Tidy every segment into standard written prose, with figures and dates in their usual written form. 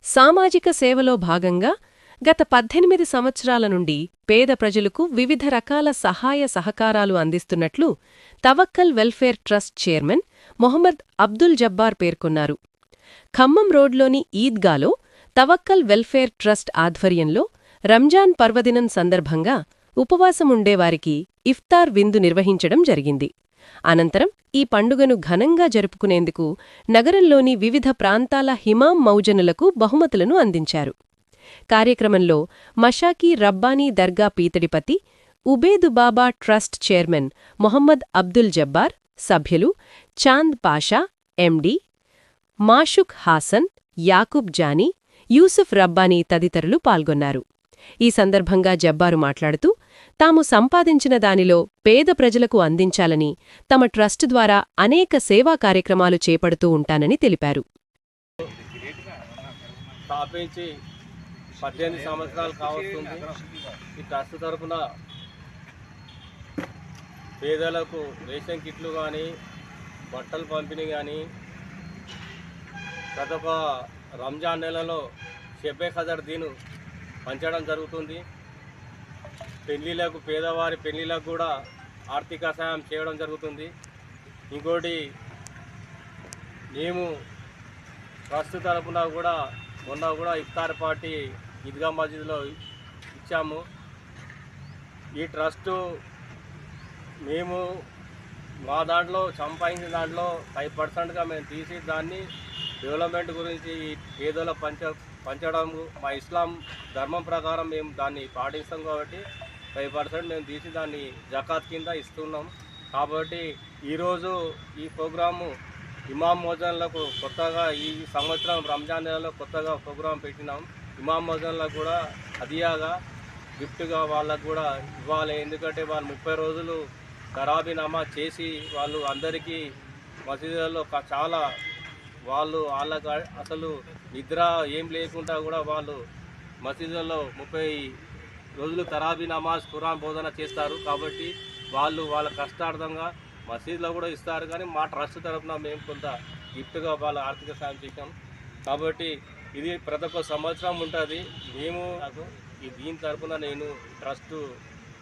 సామాజిక సేవలో భాగంగా గత 18 సంవత్సరాల నుండి పేద ప్రజలకు వివిధ రకాల సహాయ సహకారాలు అందిస్తున్నట్లు Tawakkal welfare trust chairman Mohammed Abdul Jabbar పేర్కొన్నారు. ఖమ్మం రోడ్లోని ఈద్గాలో తవక్కల్ వెల్ఫేర్ ట్రస్ట్ ఆధ్వర్యంలో రంజాన్ పర్వదినం సందర్భంగా ఉపవాసముండేవారికి ఇఫ్తార్ విందు నిర్వహించడం జరిగింది. అనంతరం ఈ పండుగను ఘనంగా జరుపుకునేందుకు నగరంలోని వివిధ ప్రాంతాల హిమాం మౌజనులకు బహుమతులను అందించారు. కార్యక్రమంలో మషాకీ రబ్బానీ దర్గా పీతడిపతి, ఉబేదుబాబా ట్రస్ట్ చైర్మన్ మొహమ్మద్ అబ్దుల్ జబ్బార్, సభ్యులు చాంద్ పాషా, ఎండి, మాషుక్ హాసన్, యాకూబ్ జానీ, యూసుఫ్ రబ్బానీ తదితరులు పాల్గొన్నారు. ఈ సందర్భంగా జబ్బారు మాట్లాడుతూ, తాము సంపాదించిన దానిలో పేద ప్రజలకు అందించాలని తమ ట్రస్ట్ ద్వారా అనేక సేవా కార్యక్రమాలు చేపడుతూ ఉంటానని తెలిపారు. 18 సంవత్సరాలు కావస్తుంది. ఈ ట్రస్ట్ తరఫున పేదలకు రేషన్ కిట్లు కానీ, బట్టలు పంపిణీ కానీ, ప్రతి ఒక్క రంజాన్ నెలలో షెబ్బే ఖదర్ దీను పంచడం జరుగుతుంది. పెళ్లిలకు, పేదవారి పెళ్లిలకు కూడా ఆర్థిక సహాయం చేయడం జరుగుతుంది. ఇంకోటి, మేము ట్రస్ట్ తరఫున కూడా మొన్న కూడా ఇఫ్తార్ పార్టీ ఈద్గా మస్జిద్లో ఇచ్చాము. ఈ ట్రస్టు మేము మా దాంట్లో సంపాదించిన దాంట్లో 5%గా మేము తీసి దాన్ని డెవలప్మెంట్ గురించి పేదల పంచడం మా ఇస్లాం ధర్మం ప్రకారం మేము దాన్ని పాటిస్తాం కాబట్టి 5% మేము తీసి దాన్ని జకాత్ కింద ఇస్తున్నాం. కాబట్టి ఈరోజు ఈ ప్రోగ్రాము ఇమాం మోజన్లకు కొత్తగా ఈ సంవత్సరం రంజాన్ నెలలో కొత్తగా ప్రోగ్రాం పెట్టినాం. ఇమాం మోజన్లకు కూడా హదియాగా, గిఫ్ట్గా వాళ్ళకు కూడా ఇవ్వాలి. ఎందుకంటే వాళ్ళు 30 రోజులు తరాబీ నమాజ్ చేసి వాళ్ళు అందరికీ మసీదులలో చాలా వాళ్ళకు అసలు నిద్ర ఏం లేకుండా కూడా వాళ్ళు మసీదులలో 30 రోజులు తరాబీ నమాజ్, ఖురాన్ బోధన చేస్తారు. కాబట్టి వాళ్ళు వాళ్ళ కష్టార్థంగా మసీదులో కూడా ఇస్తారు. కానీ మా ట్రస్ట్ తరఫున మేము కొంత గిఫ్ట్గా వాళ్ళ ఆర్థిక సాయం చేసాం. కాబట్టి ఇది ప్రతి ఒక్క సంవత్సరం ఉంటుంది. మేము దీని తరఫున నేను ట్రస్ట్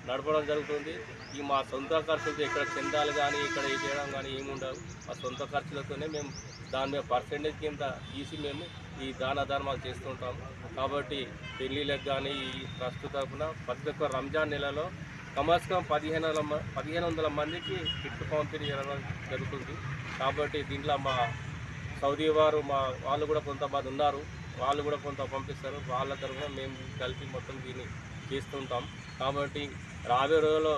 నడపడం జరుగుతుంది. ఈ మా సొంత ఖర్చులతో ఇక్కడ చందాలు కానీ ఇక్కడ చేయడం కానీ ఏముండవు. మా సొంత ఖర్చులతోనే మేము దాని మీద పర్సెంటేజ్ కింద తీసి మేము ఈ దాన ధర్మాలు చేస్తుంటాము. కాబట్టి పెళ్ళిళ్ళకి కానీ ఈ ట్రస్ట్ తరఫున ప్రతి ఒక్క రంజాన్ నెలలో కమస్కం 1500 మందికి కిట్ పంపిణీ జరుగుతుంది. కాబట్టి దీంట్లో మా సౌదీ వారు వాళ్ళు కూడా కొంతమంది ఉన్నారు, వాళ్ళు కూడా కొంత పంపిస్తారు. వాళ్ళ తరఫున మేము కలిపి మొత్తం దీన్ని చేస్తుంటాం. కాబట్టి రాబోయే రోజుల్లో